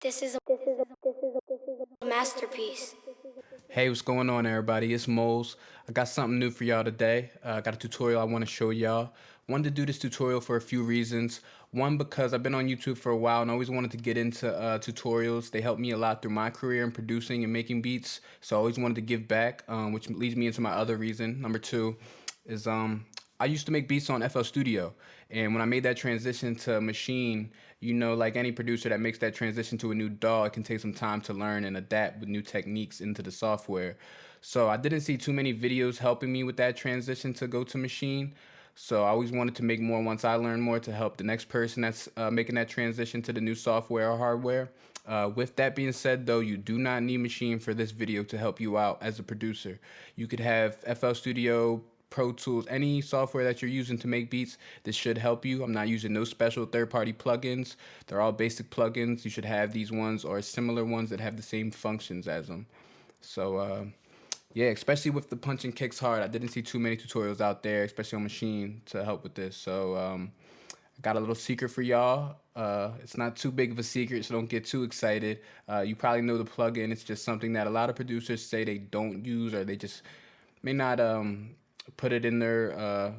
This is a masterpiece. Hey, what's going on, everybody? It's Mohlz. I got something new for y'all today. I got a tutorial I want to show y'all. Wanted to do this tutorial for a few reasons. One, because I've been on YouTube for a while and always wanted to get into tutorials. They helped me a lot through my career in producing and making beats. So I always wanted to give back, which leads me into my other reason. Number two is I used to make beats on FL Studio, and when I made that transition to Maschine, like any producer that makes that transition to a new DAW, it can take some time to learn and adapt with new techniques into the software. So I didn't see too many videos helping me with that transition to go to Maschine. So I always wanted to make more once I learned more to help the next person that's making that transition to the new software or hardware. With that being said, though, you do not need Maschine for this video to help you out as a producer. You could have FL Studio, Pro Tools, any software that you're using to make beats. This should help you. I'm not using no special third-party plugins. They're all basic plugins. You should have these ones or similar ones that have the same functions as them. So yeah, especially with the punch and kicks hard, I didn't see too many tutorials out there, especially on Maschine, to help with this. So I got a little secret for y'all. It's not too big of a secret, so don't get too excited. You probably know the plugin. It's just something that a lot of producers say they don't use, or they just may not put it in their,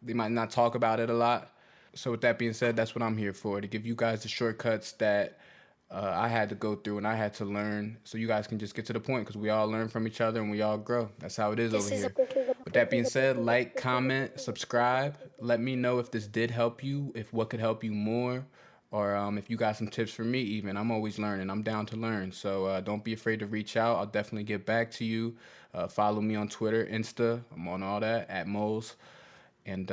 they might not talk about it a lot. So with that being said, that's what I'm here for, to give you guys the shortcuts that I had to go through and I had to learn, so you guys can just get to the point, because we all learn from each other and we all grow. That's how it is over This is a here. With that being said, like, comment, subscribe. Let me know if this did help you, if what could help you more, or if you got some tips for me even. I'm always learning. I'm down to learn. So don't be afraid to reach out. I'll definitely get back to you. Follow me on Twitter, Insta. I'm on all that, at Mohlz. And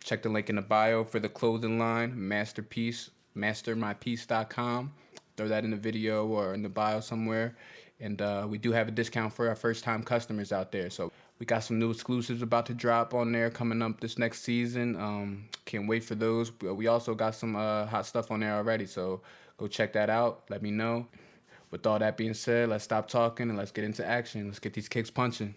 check the link in the bio for the clothing line, Masterpiece, mastermypiece.com. Throw that in the video or in the bio somewhere. And we do have a discount for our first-time customers out there. So we got some new exclusives about to drop on there coming up this next season. Can't wait for those. We also got some hot stuff on there already. So go check that out. Let me know. With all that being said, let's stop talking and let's get into action. Let's get these kicks punching.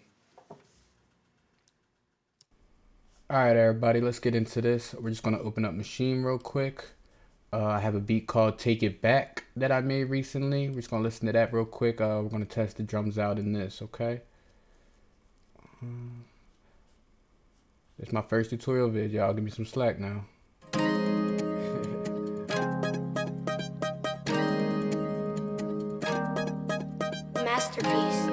All right, everybody, let's get into this. We're just gonna open up Maschine real quick. I have a beat called Take It Back that I made recently. We're just gonna listen to that real quick. We're gonna test the drums out in this, okay? It's my first tutorial video, y'all. Give me some slack now. masterpiece.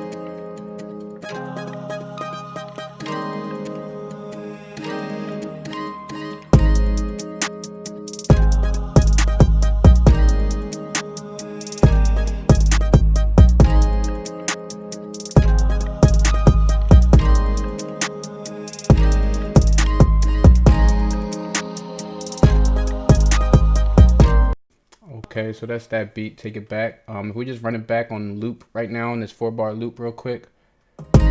Okay, so that's that beat, Take It Back. If we just run it back on loop right now on this 4-bar loop real quick. I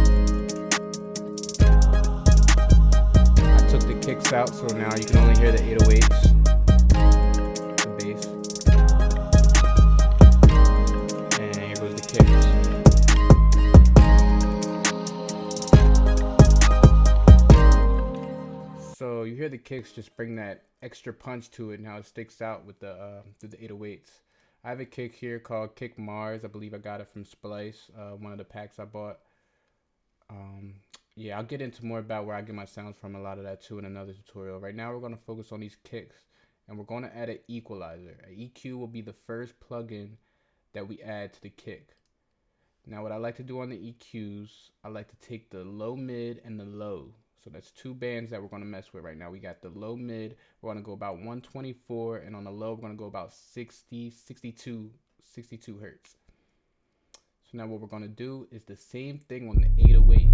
took the kicks out, so now you can only hear the 808s, the bass. And here goes the kicks. So you hear the kicks just bring that extra punch to it, and how it sticks out with the through the 808s. I have a kick here called Kick Mars. I believe I got it from Splice, one of the packs I bought. Yeah, I'll get into more about where I get my sounds from, a lot of that too, in another tutorial. Right now we're going to focus on these kicks, and we're going to add an equalizer. An EQ will be the first plugin that we add to the kick. Now what I like to do on the EQs, I like to take the low, mid, and the low. So that's two bands that we're going to mess with right now. We got the low mid, we're going to go about 124, and on the low, we're going to go about 62 hertz. So now what we're going to do is the same thing on the 808.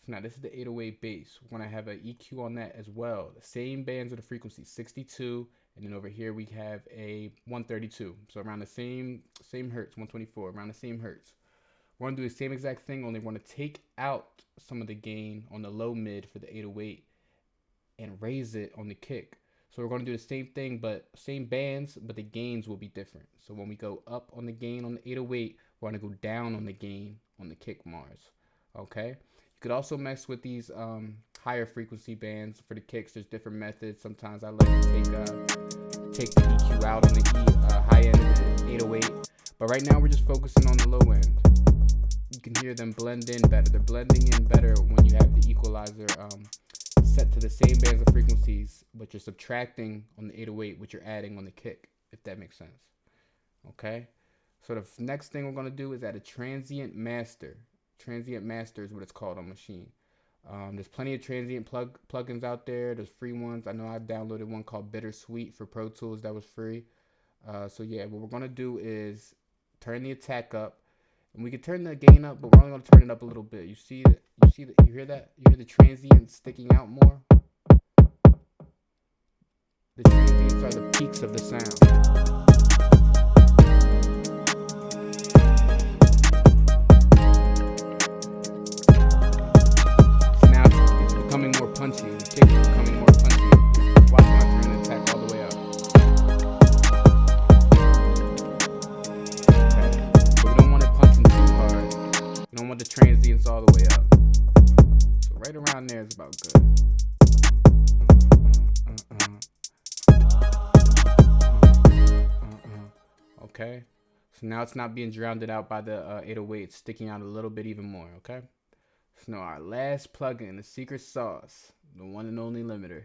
So now this is the 808 bass. We're going to have an EQ on that as well. The same bands of the frequency, 62, and then over here we have a 132. So around the same hertz, 124, around the same hertz. We're going to do the same exact thing, only we're going to take out some of the gain on the low mid for the 808 and raise it on the kick. So we're going to do the same thing, but same bands, but the gains will be different. So when we go up on the gain on the 808, we're going to go down on the gain on the kick Mars. Okay? You could also mess with these higher frequency bands for the kicks. There's different methods. Sometimes I like to take take the EQ out on the high end of the 808. But right now we're just focusing on the low end. You can hear them blend in better. They're blending in better when you have the equalizer set to the same bands of frequencies, but you're subtracting on the 808, which you're adding on the kick, if that makes sense. Okay? So the next thing we're going to do is add a transient master. Transient master is what it's called on Maschine. There's plenty of transient plugins out there. There's free ones. I know I downloaded one called Bittersweet for Pro Tools that was free. So yeah, what we're going to do is turn the attack up. And we can turn the gain up, but we're only going to turn it up a little bit. You hear that? You hear the transient sticking out more? The transients are the peaks of the sound. So now it's becoming more punchy. The kick is becoming more punchy. Watch when I turn the attack all the way up. You don't want the transients all the way up. So right around there is about good. Okay. So now it's not being drowned out by the 808. It's sticking out a little bit even more. Okay. So now our last plugin, the secret sauce, the one and only limiter.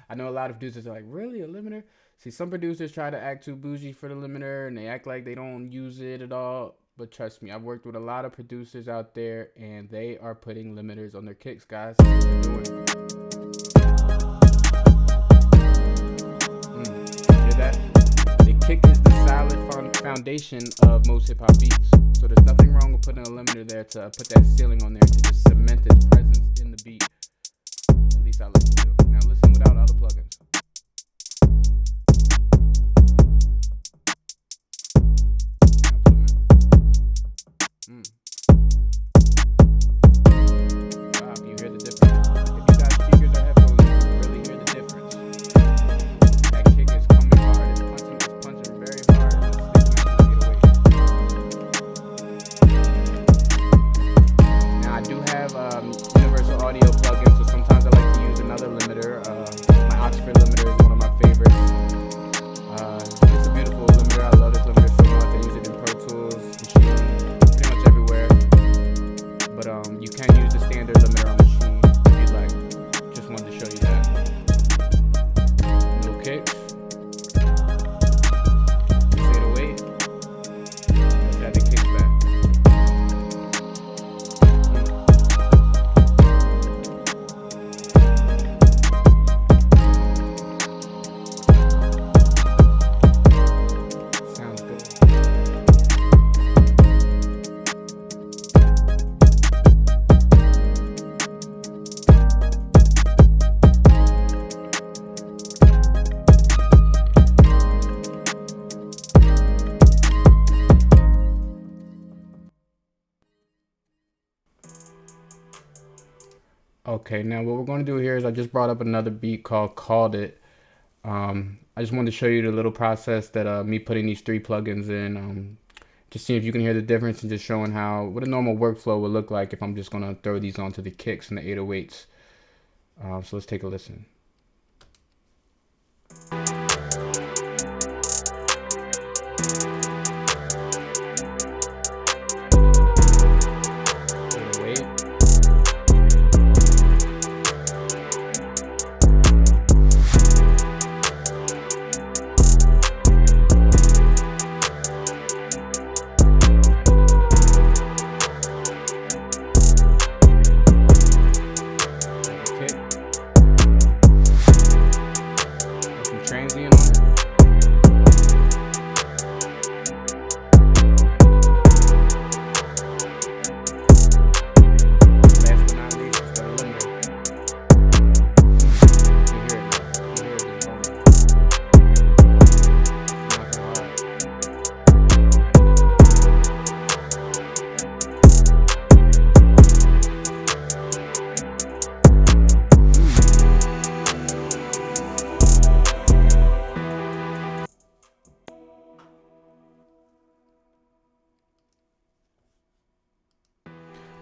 I know a lot of producers are like, really, a limiter? See, some producers try to act too bougie for the limiter and they act like they don't use it at all. But trust me, I've worked with a lot of producers out there, and they are putting limiters on their kicks, guys. That's what they're doing. Hear that? The kick is the solid foundation of most hip hop beats. So there's nothing wrong with putting a limiter there to put that ceiling on there to just cement its presence in the beat. At least I like to do. Now listen without other plugins. Wow, you hear the difference? If you got speakers or headphones, you can really hear the difference. That kick is coming hard, it's punching very hard, and it's sticking out the 808. Now I do have universal audio plugins, so sometimes I like to use another limiter. My Oxford limiter is one of my favorites. It's a beautiful limiter. I love this limiter so much. I use it in Pro Tools, Maschine. But you can use the standard limiter on Maschine if you'd like. Just wanted to show you that. No kicks. 808. Let's add the kicks back. Sounds good. Okay, now what we're going to do here is I just brought up another beat called It. I just wanted to show you the little process that me putting these three plugins in. Just seeing if you can hear the difference and just showing what a normal workflow would look like if I'm just going to throw these onto the kicks and the 808s. So let's take a listen. Transient on it. Last but not least, it's the limiter. You hear it now. You hear it just going. It's knocking hard.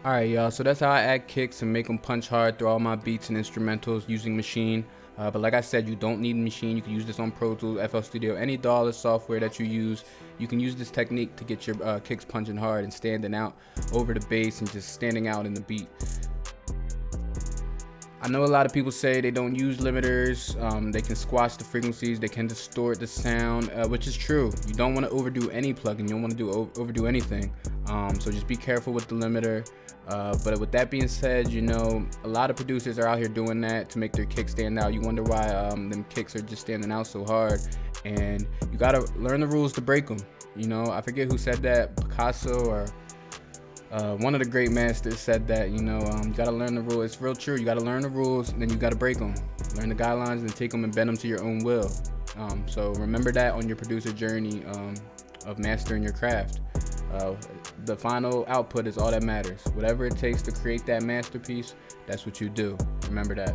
Alright y'all, so that's how I add kicks and make them punch hard through all my beats and instrumentals using Maschine. But like I said, you don't need a machine. You can use this on Pro Tools, FL Studio, any DAW software that you use. You can use this technique to get your kicks punching hard and standing out over the bass and just standing out in the beat. I know a lot of people say they don't use limiters, they can squash the frequencies, they can distort the sound, which is true. You don't want to overdo any plugin, you don't want to overdo anything. So just be careful with the limiter. But with that being said, you know, a lot of producers are out here doing that to make their kicks stand out. You wonder why them kicks are just standing out so hard, and you gotta learn the rules to break them. You know, I forget who said that, Picasso or one of the great masters said that, you know, you gotta learn the rules. It's real true. You gotta learn the rules, and then you gotta break them. Learn the guidelines and take them and bend them to your own will. So remember that on your producer journey of mastering your craft. The final output is all that matters. Whatever it takes to create that masterpiece, that's what you do. Remember that.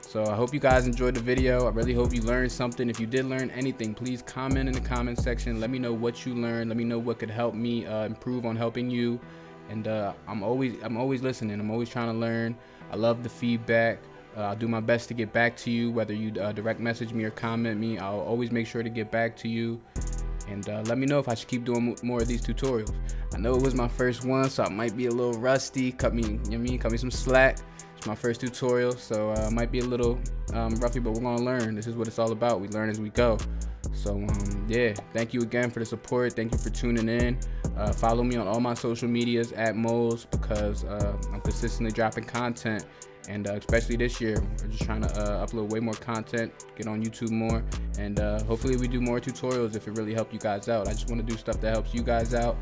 So I hope you guys enjoyed the video. I really hope you learned something. If you did learn anything, please comment in the comment section. Let me know what you learned. Let me know what could help me improve on helping you. And I'm always listening. I'm always trying to learn. I love the feedback. I'll do my best to get back to you, whether you direct message me or comment me. I'll always make sure to get back to you. And let me know if I should keep doing more of these tutorials. I know it was my first one, so I might be a little rusty. Cut me some slack. It's my first tutorial, so it might be a little roughy, but we're gonna learn. This is what it's all about. We learn as we go. So yeah, thank you again for the support. Thank you for tuning in. Follow me on all my social medias at Mohlz, because I'm consistently dropping content. And especially this year, we're just trying to upload way more content, get on YouTube more, and hopefully we do more tutorials if it really helped you guys out. I just want to do stuff that helps you guys out,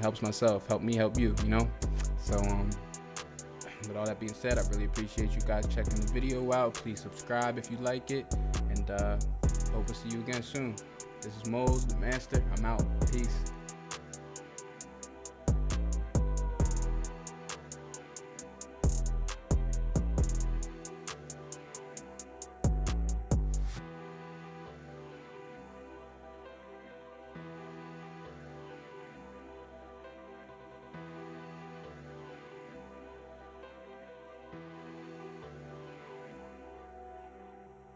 helps myself, help me help you, you know? So with all that being said, I really appreciate you guys checking the video out. Please subscribe if you like it, and hope to see you again soon. This is Mohlz, the Master. I'm out. Peace.